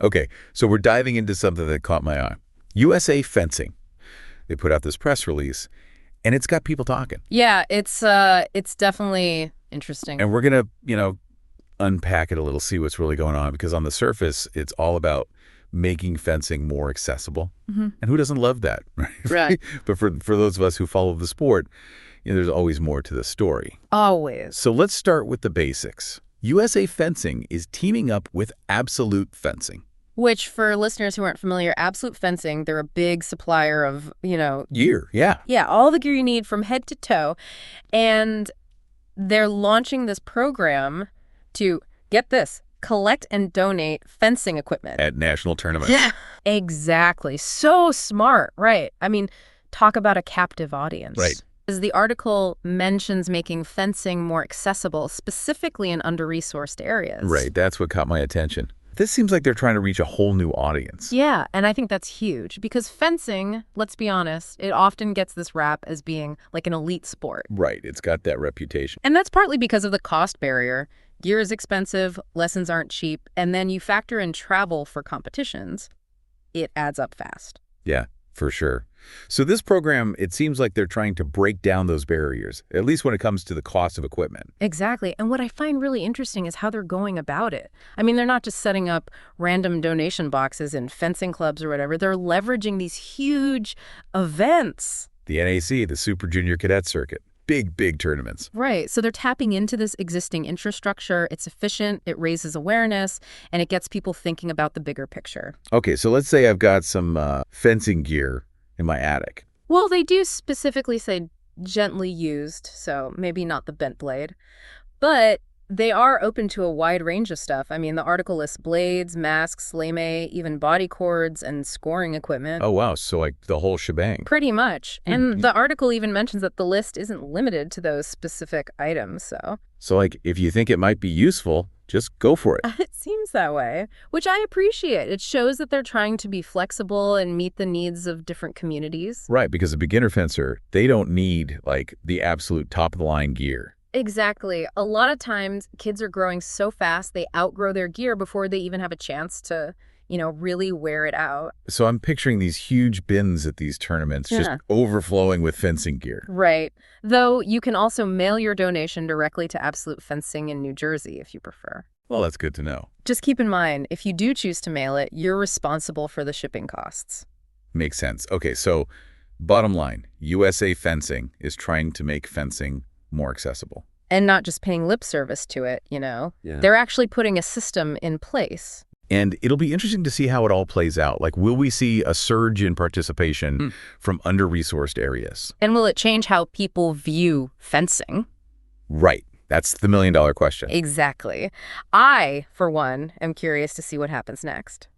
Okay, so we're diving into something that caught my eye. USA Fencing. They put out this press release, and it's got people talking. Yeah, it's definitely interesting. And we're going to, unpack it a little, see what's really going on, because on the surface, it's all about making fencing more accessible. And who doesn't love that, right? Right. But for those of us who follow the sport, there's always more to the story. Always. So let's start with the basics. USA Fencing is teaming up with Absolute Fencing. Which, for listeners who aren't familiar, Absolute Fencing, they're a big supplier of, Gear, yeah. Yeah, all the gear you need from head to toe. And they're launching this program to, get this, collect and donate fencing equipment. At national tournaments. Yeah. Exactly. So smart, right? I mean, talk about a captive audience. Right. As the article mentions making fencing more accessible, specifically in under-resourced areas. Right, that's what caught my attention. This seems like they're trying to reach a whole new audience. Yeah, and I think that's huge because fencing, let's be honest, it often gets this rap as being like an elite sport. Right, it's got that reputation. And that's partly because of the cost barrier. Gear is expensive, lessons aren't cheap, and then you factor in travel for competitions. It adds up fast. Yeah, for sure. So this program, it seems like they're trying to break down those barriers, at least when it comes to the cost of equipment. Exactly. And what I find really interesting is how they're going about it. I mean, they're not just setting up random donation boxes in fencing clubs or whatever. They're leveraging these huge events. The NAC, the Super Junior Cadet Circuit. Big tournaments. Right. So they're tapping into this existing infrastructure. It's efficient, it raises awareness, and it gets people thinking about the bigger picture. Okay, so let's say I've got some fencing gear in my attic. Well, they do specifically say gently used, so maybe not the bent blade. But they are open to a wide range of stuff. I mean, the article lists blades, masks, lame, even body cords and scoring equipment. Oh, wow. So like the whole shebang. Pretty much. And the article even mentions that the list isn't limited to those specific items, So like if you think it might be useful, just go for it. It seems that way, which I appreciate. It shows that they're trying to be flexible and meet the needs of different communities. Right, because a beginner fencer, they don't need like the absolute top-of-the-line gear. Exactly. A lot of times, kids are growing so fast, they outgrow their gear before they even have a chance to, really wear it out. So I'm picturing these huge bins at these tournaments just overflowing with fencing gear. Right. Though you can also mail your donation directly to Absolute Fencing in New Jersey if you prefer. Well, that's good to know. Just keep in mind, if you do choose to mail it, you're responsible for the shipping costs. Makes sense. Okay, so bottom line, USA Fencing is trying to make fencing more accessible. And not just paying lip service to it, Yeah. They're actually putting a system in place. And it'll be interesting to see how it all plays out. Like, will we see a surge in participation from under-resourced areas? And will it change how people view fencing? Right. That's the million-dollar question. Exactly. I, for one, am curious to see what happens next.